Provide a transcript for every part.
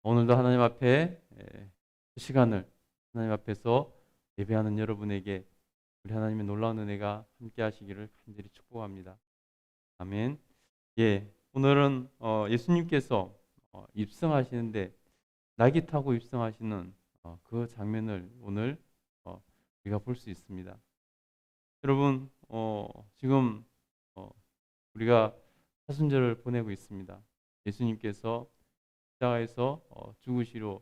오늘도 하나님 앞에 시간을 하나님 앞에서 예배하는 여러분에게 우리 하나님의 놀라운 은혜가 함께 하시기를 간절히 축복합니다. 아멘. 예, 오늘은 예수님께서 입성하시는데 낙이 타고 입성하시는 그 장면을 오늘 우리가 볼 수 있습니다. 여러분, 지금 우리가 사순절을 보내고 있습니다. 예수님께서 십자가에서 죽으시러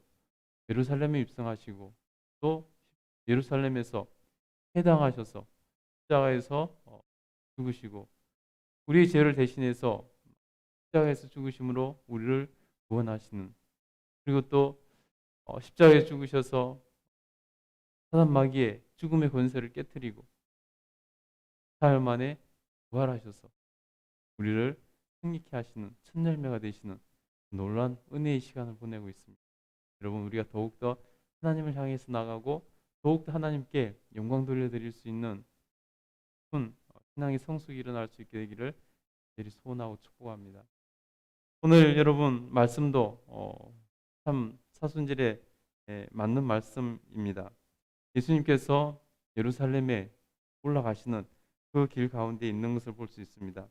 예루살렘에 입성하시고 또 예루살렘에서 해당하셔서 십자가에서 죽으시고 우리의 죄를 대신해서 십자가에서 죽으심으로 우리를 구원하시는, 그리고 또 십자가에 죽으셔서 사단 마귀의 죽음의 권세를 깨뜨리고 사흘 만에 부활하셔서 우리를 승리케 하시는 첫 열매가 되시는 놀라운 은혜의 시간을 보내고 있습니다. 여러분, 우리가 더욱더 하나님을 향해서 나가고 더욱더 하나님께 영광 돌려드릴 수 있는 큰 신앙의 성숙이 일어날 수 있게 되기를 제일 소원하고 축복합니다. 오늘 여러분 말씀도 참 사순절에 맞는 말씀입니다. 예수님께서 예루살렘에 올라가시는 그 길 가운데 있는 것을 볼 수 있습니다.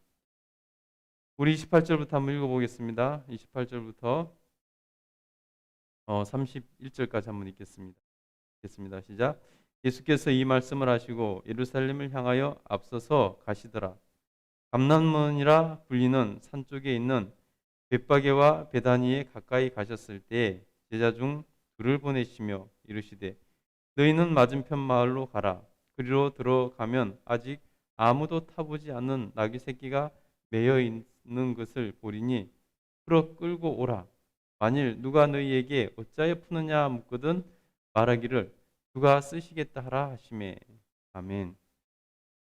우리 28절부터 한번 읽어보겠습니다. 28절부터 31절까지 한번 읽겠습니다. 시작. 예수께서 이 말씀을 하시고 예루살렘을 향하여 앞서서 가시더라. 감람문이라 불리는 산 쪽에 있는 벳바게와 베다니에 가까이 가셨을 때 제자 중 둘을 보내시며 이르시되 너희는 맞은편 마을로 가라. 그리로 들어가면 아직 아무도 타보지 않는 나귀 새끼가 매여 있는 것을 보리니 풀어 끌고 오라. 만일 누가 너희에게 어찌하여 푸느냐 묻거든 말하기를 누가 쓰시겠다 하라 하시매. 아멘.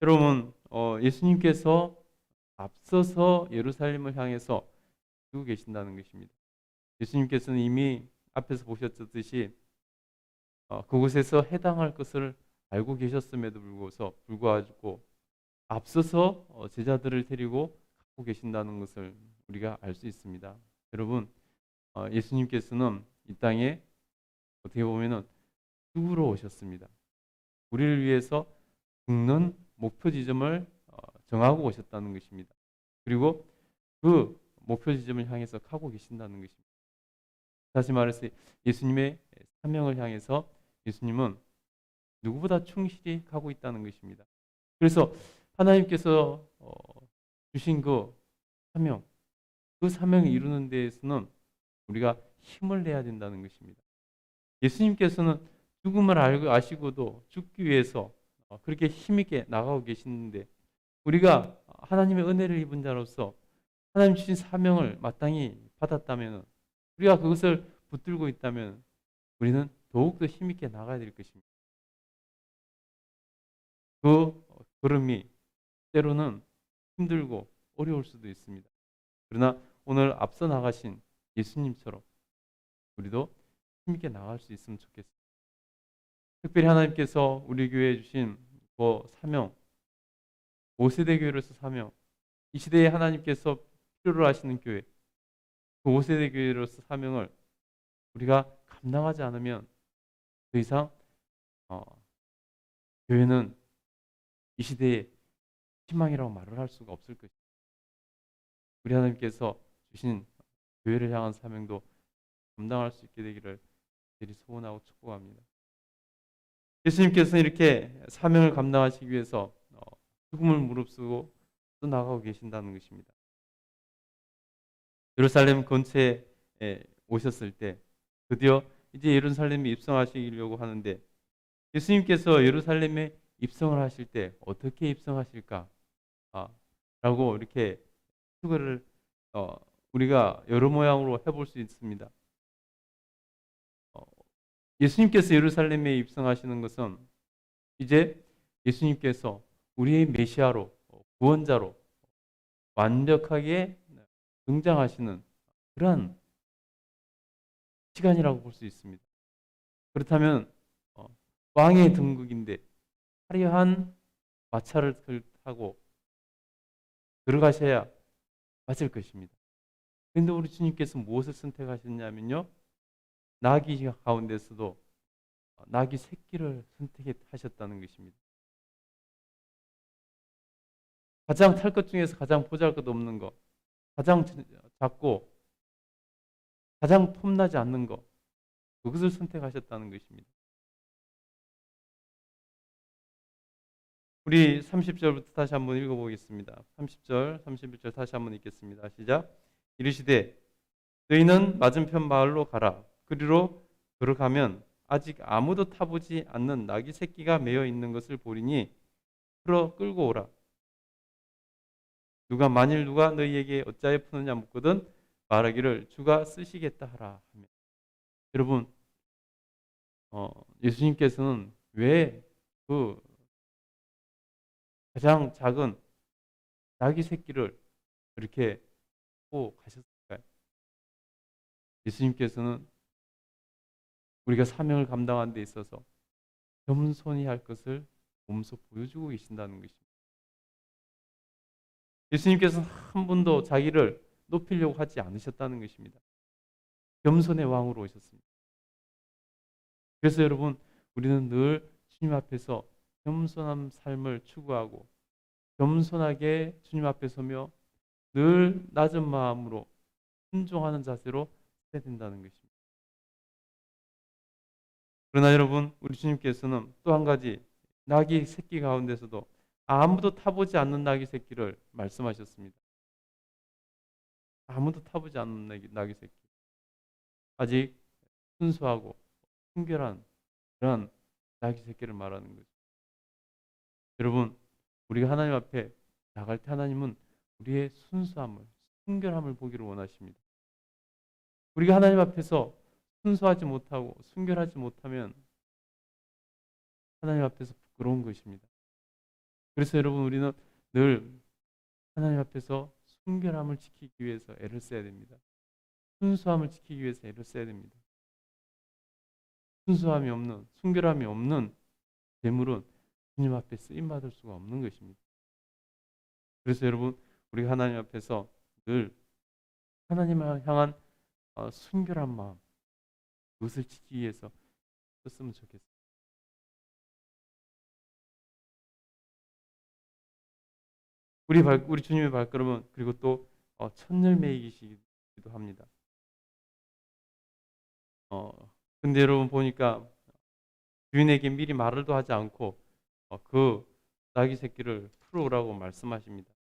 여러분, 예수님께서 앞서서 예루살렘을 향해서 두고 계신다는 것입니다. 예수님께서는 이미 앞에서 보셨듯이 그곳에서 해당할 것을 알고 계셨음에도 불구하고 앞서서 제자들을 데리고 가고 계신다는 것을 우리가 알 수 있습니다. 여러분, 예수님께서는 이 땅에 어떻게 보면은 죽으러 오셨습니다. 우리를 위해서 죽는 목표 지점을 정하고 오셨다는 것입니다. 그리고 그 목표 지점을 향해서 가고 계신다는 것입니다. 다시 말해서 예수님의 사명을 향해서 예수님은 누구보다 충실히 가고 있다는 것입니다. 그래서 하나님께서 주신 그 사명을 이루는 데에서는 우리가 힘을 내야 된다는 것입니다. 예수님께서는 죽음을 알고 아시고도 죽기 위해서 그렇게 힘있게 나가고 계시는데 우리가 하나님의 은혜를 입은 자로서 하나님 주신 사명을 마땅히 받았다면, 우리가 그것을 붙들고 있다면 우리는 더욱더 힘있게 나가야 될 것입니다. 그 걸음이 때로는 힘들고 어려울 수도 있습니다. 그러나 오늘 앞서 나가신 예수님처럼 우리도 힘있게 나갈 수 있으면 좋겠습니다. 특별히 하나님께서 우리 교회에 주신 그 사명, 5세대 교회로서 사명, 이 시대에 하나님께서 필요로 하시는 교회, 그 5세대 교회로서 사명을 우리가 감당하지 않으면 더 이상 교회는 이 시대의 희망이라고 말을 할 수가 없을 것입니다. 우리 하나님께서 주신 교회를 향한 사명도 감당할 수 있게 되기를 제일 소원하고 축복합니다. 예수님께서는 이렇게 사명을 감당하시기 위해서 죽음을 무릅쓰고 또 나가고 계신다는 것입니다. 예루살렘 근처에 오셨을 때 드디어 이제 예루살렘에 입성하시려고 하는데 예수님께서 예루살렘에 입성을 하실 때 어떻게 입성하실까? 라고 이렇게 추구를 우리가 여러 모양으로 해볼 수 있습니다. 예수님께서 예루살렘에 입성하시는 것은 이제 예수님께서 우리의 메시아로, 구원자로 완벽하게 등장하시는 그러한 시간이라고 볼 수 있습니다. 그렇다면 왕의 등극인데 화려한 마차를 타고 들어가셔야 맞을 것입니다. 그런데 우리 주님께서 무엇을 선택하셨냐면요, 나귀 가운데서도 나귀 새끼를 선택하셨다는 것입니다. 가장 탈 것 중에서 가장 보잘것 없는 것, 가장 작고 가장 폼나지 않는 것, 그것을 선택하셨다는 것입니다. 우리 30절부터 다시 한번 읽어보겠습니다. 30절, 31절 다시 한번 읽겠습니다. 시작. 이르시되 너희는 맞은편 마을로 가라. 그리로 들어가면 아직 아무도 타보지 않는 나귀 새끼가 매어 있는 것을 보리니 풀어 끌고 오라. 만일 누가 너희에게 어찌하여 푸느냐 묻거든 말하기를 주가 쓰시겠다 하라 하며. 여러분, 예수님께서는 왜 그 가장 작은 나귀 새끼를 이렇게 고 가셨을까요? 예수님께서는 우리가 사명을 감당하는 데 있어서 겸손히 할 것을 몸소 보여주고 계신다는 것입니다. 예수님께서는 한 번도 자기를 높이려고 하지 않으셨다는 것입니다. 겸손의 왕으로 오셨습니다. 그래서 여러분, 우리는 늘 주님 앞에서 겸손한 삶을 추구하고 겸손하게 주님 앞에 서며 늘 낮은 마음으로 순종하는 자세로 해야 된다는 것입니다. 그러나 여러분, 우리 주님께서는 또 한 가지 나귀 새끼 가운데서도 아무도 타보지 않는 나귀 새끼를 말씀하셨습니다. 아무도 타보지 않는 나귀 새끼. 아직 순수하고 순결한 그런 나귀 새끼를 말하는 거죠. 여러분, 우리가 하나님 앞에 나갈 때 하나님은 우리의 순수함을, 순결함을 보기를 원하십니다. 우리가 하나님 앞에서 순수하지 못하고 순결하지 못하면 하나님 앞에서 부끄러운 것입니다. 그래서 여러분, 우리는 늘 하나님 앞에서 순결함을 지키기 위해서 애를 써야 됩니다. 순수함을 지키기 위해서 애를 써야 됩니다. 순수함이 없는, 순결함이 없는 재물은 주님 앞에 쓰임받을 수가 없는 것입니다. 그래서 여러분, 우리가 하나님 앞에서 늘 하나님을 향한 순결한 마음, 그것을 지키기 위해서 썼으면 좋겠습니다. 우리 주님의 발걸음은 그리고 또 첫열매이시기도 합니다. 근데 여러분 보니까 주인에게 미리 말을도 하지 않고 그 나귀 새끼를 풀어오라고 말씀하십니다.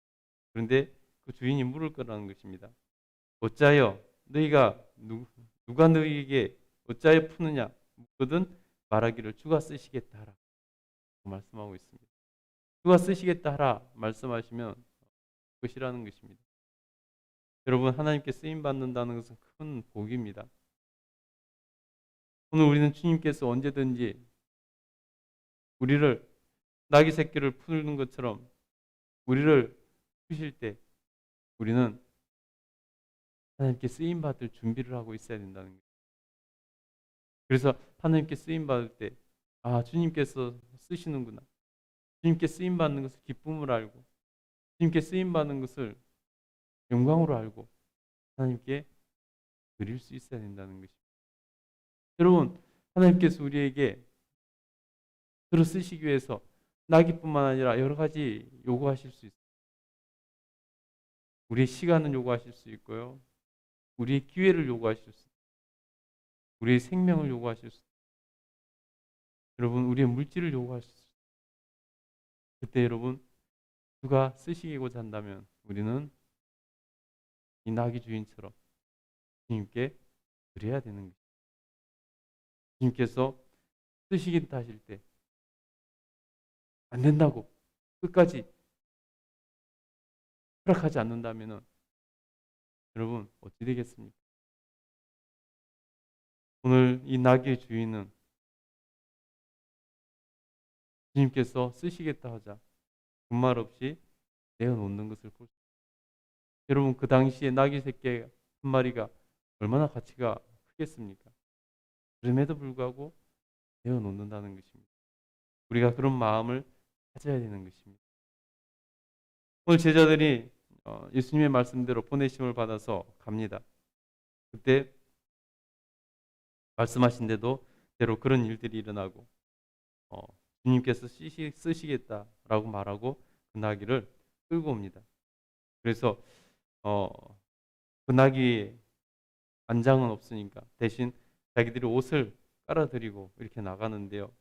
그런데 그 주인이 물을 거라는 것입니다. 어찌하여 너희가 누가 너희에게 어찌하여 푸느냐 묻거든 말하기를 주가 쓰시겠다 하라 말씀하고 있습니다. 주가 쓰시겠다 하라 말씀하시면 그것이라는 것입니다. 여러분, 하나님께 쓰임 받는다는 것은 큰 복입니다. 오늘 우리는 주님께서 언제든지 우리를 나귀 새끼를 푸는 것처럼 우리를 푸실 때 우리는 하나님께 쓰임 받을 준비를 하고 있어야 된다는 거예요. 그래서 하나님께 쓰임 받을 때 주님께서 쓰시는구나. 주님께 쓰임 받는 것을 기쁨을 알고 주님께 쓰임 받는 것을 영광으로 알고 하나님께 드릴 수 있어야 된다는 것입니다. 여러분, 하나님께서 우리에게 들어 쓰시기 위해서 나기뿐만 아니라 여러 가지 요구하실 수 있어요. 우리의 시간을 요구하실 수 있고요. 우리의 기회를 요구하실 수 있어요. 우리의 생명을 요구하실 수 있어요. 여러분, 우리의 물질을 요구하실 수 있어요. 그때 여러분, 주가 쓰시고자 한다면 우리는 이 나귀 주인처럼 주님께 드려야 되는 것입니다. 주님께서 쓰시겠다 하실 때 안 된다고 끝까지 허락하지 않는다면 여러분 어찌 되겠습니까? 오늘 이 나귀의 주인은 주님께서 쓰시겠다 하자 군말 없이 내어놓는 것을 볼 수 있습니다. 여러분, 그 당시에 나귀 새끼 한 마리가 얼마나 가치가 크겠습니까? 그럼에도 불구하고 내어놓는다는 것입니다. 우리가 그런 마음을 가져야 되는 것입니다. 오늘 제자들이 예수님의 말씀대로 보내심을 받아서 갑니다. 그때 말씀하신 대로 그런 일들이 일어나고 어, 주님께서 쓰시겠다라고 말하고 그 나귀를 끌고 옵니다. 그래서 어, 그 나귀에 안장은 없으니까 대신 자기들이 옷을 깔아드리고 이렇게 나가는데요.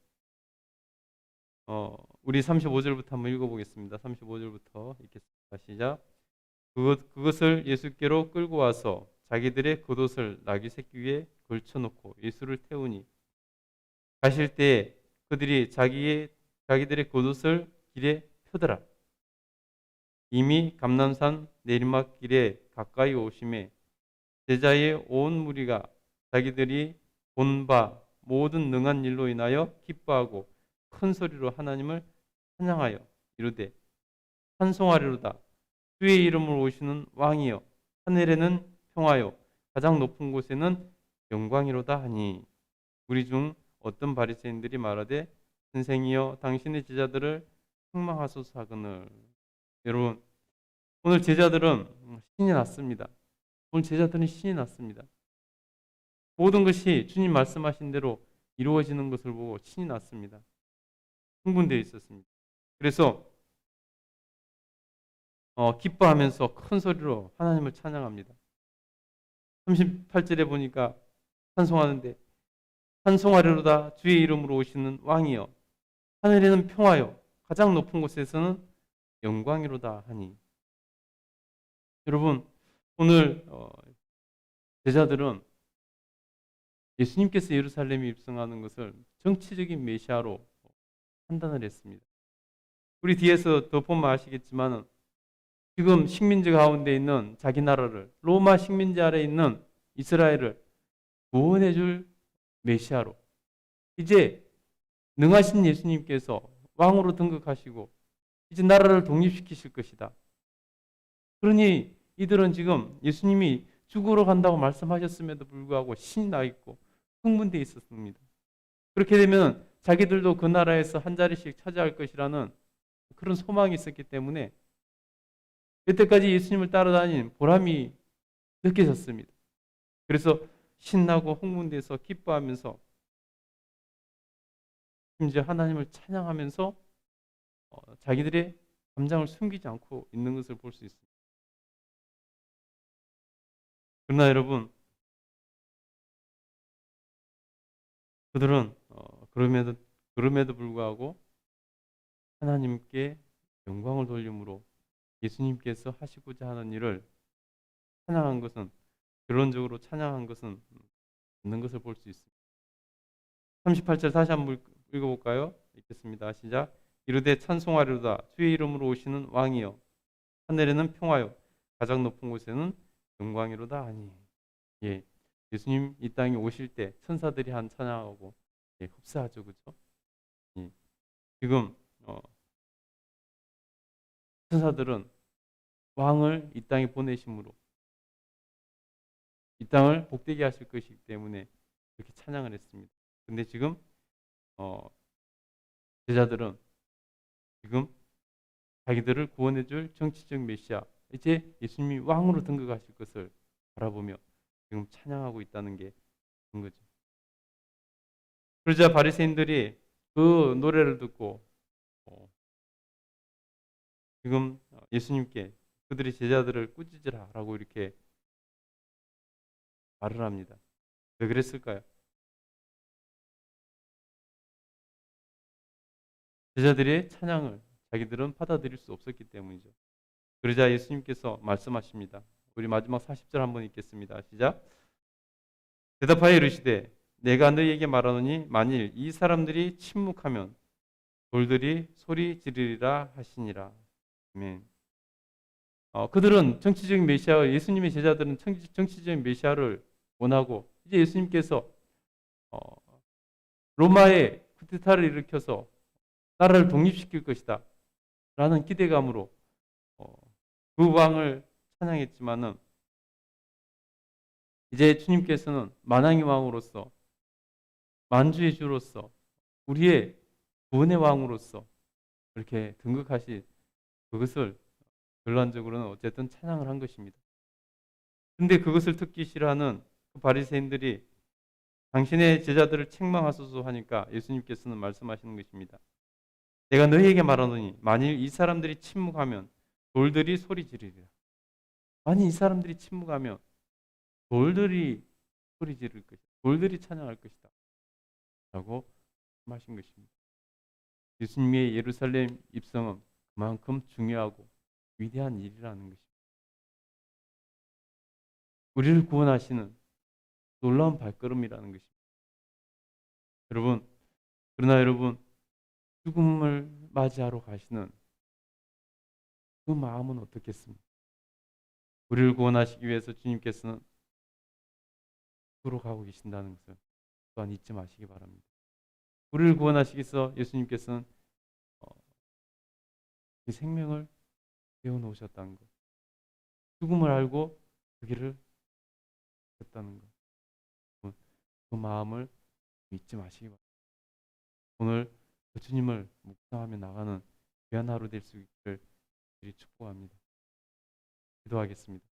우리 35절부터 한번 읽어보겠습니다. 35절부터 읽겠습니다. 시작. 그것을 예수께로 끌고 와서 자기들의 겉옷을 나귀 새끼 위에 걸쳐놓고 예수를 태우니 가실 때에 그들이 자기들의 겉옷을 길에 펴더라. 이미 감람산 내리막길에 가까이 오심에 제자의 온 무리가 자기들이 본 바 모든 능한 일로 인하여 기뻐하고 큰 소리로 하나님을 찬양하여 이르되 찬송하리로다. 주의 이름으로 오시는 왕이여 하늘에는 평화요 가장 높은 곳에는 영광이로다 하니 우리 중 어떤 바리새인들이 말하되 선생이여 당신의 제자들을 책망하소서 하거늘. 여러분, 오늘 제자들은 신이 났습니다. 오늘 제자들은 신이 났습니다. 모든 것이 주님 말씀하신 대로 이루어지는 것을 보고 신이 났습니다. 흥분되어 있었습니다. 그래서 기뻐하면서 큰 소리로 하나님을 찬양합니다. 38절에 보니까 찬송하는데 찬송하리로다 주의 이름으로 오시는 왕이여 하늘에는 평화요 가장 높은 곳에서는 영광이로다 하니. 여러분, 오늘 제자들은 예수님께서 예루살렘에 입성하는 것을 정치적인 메시아로 판단을 했습니다. 우리 뒤에서 더 보면 아시겠지만 지금 식민지 가운데 있는 자기 나라를 로마 식민지 아래에 있는 이스라엘을 구원해 줄 메시아로 이제 능하신 예수님께서 왕으로 등극하시고 이제 나라를 독립시키실 것이다. 그러니 이들은 지금 예수님이 죽으러 간다고 말씀하셨음에도 불구하고 신이 나 있고 흥분되어 있었습니다. 그렇게 되면 자기들도 그 나라에서 한 자리씩 차지할 것이라는 그런 소망이 있었기 때문에 여태까지 예수님을 따라다닌 보람이 느껴졌습니다. 그래서 신나고 흥분돼서 기뻐하면서 심지어 하나님을 찬양하면서 자기들의 감정을 숨기지 않고 있는 것을 볼 수 있습니다. 그러나 여러분, 그들은 그럼에도 불구하고 하나님께 영광을 돌림으로 예수님께서 하시고자 하는 일을 찬양한 것은 결론적으로 찬양한 것은 없는 것을 볼 수 있습니다. 38절 다시 한번 읽어볼까요? 읽겠습니다. 시작. 이르되 찬송하리로다 주의 이름으로 오시는 왕이여 하늘에는 평화요 가장 높은 곳에는 영광이로다 하니. 예, 예수님 이 땅에 오실 때 천사들이 한 찬양하고 흡사하죠, 그렇죠? 예, 지금 천사들은 왕을 이 땅에 보내심으로 이 땅을 복되게 하실 것이기 때문에 그렇게 찬양을 했습니다. 근데 지금 제자들은 지금 자기들을 구원해 줄 정치적 메시아 이제 예수님이 왕으로 등극하실 것을 바라보며 지금 찬양하고 있다는 게 그런 거죠. 그러자 바리새인들이 그 노래를 듣고 지금 예수님께 그들의 제자들을 꾸짖으라라고 이렇게 말을 합니다. 왜 그랬을까요? 제자들의 찬양을 자기들은 받아들일 수 없었기 때문이죠. 그러자 예수님께서 말씀하십니다. 우리 마지막 40절 한번 읽겠습니다. 시작. 대답하여 이르시되 내가 너희에게 말하노니 만일 이 사람들이 침묵하면 돌들이 소리 지르리라 하시니라. 아멘. 그들은 정치적인 메시아, 예수님의 제자들은 정치적인 메시아를 원하고 이제 예수님께서 로마의 쿠데타를 일으켜서 나라를 독립시킬 것이다 라는 기대감으로 그 왕을 찬양했지만은 이제 주님께서는 만왕의 왕으로서 만주의 주로서 우리의 구원의 왕으로서 그렇게 등극하신 그것을 결론적으로는 어쨌든 찬양을 한 것입니다. 근데 그것을 듣기 싫어하는 그 바리새인들이 당신의 제자들을 책망하소서 하니까 예수님께서는 말씀하시는 것입니다. 내가 너희에게 말하노니 만일 이 사람들이 침묵하면 돌들이 소리 지르리라. 만일 이 사람들이 침묵하면 돌들이 소리 지를 것이다. 돌들이 찬양할 것이다. 라고 말씀하신 것입니다. 예수님의 예루살렘 입성은 그만큼 중요하고 위대한 일이라는 것입니다. 우리를 구원하시는 놀라운 발걸음이라는 것입니다. 그러나 여러분, 죽음을 맞이하러 가시는 그 마음은 어떻겠습니까? 우리를 구원하시기 위해서 주님께서는 죽으러 가고 계신다는 것을 또한 잊지 마시기 바랍니다. 우리를 구원하시기 위해서 예수님께서는 그 생명을 내어놓으셨다는 것, 죽음을 알고 그 길을 했다는 것, 그 마음을 잊지 마시기 바랍니다. 오늘 그 주님을 묵상하며 나가는 귀한 하루 될 수 있기를 축복합니다. 기도하겠습니다.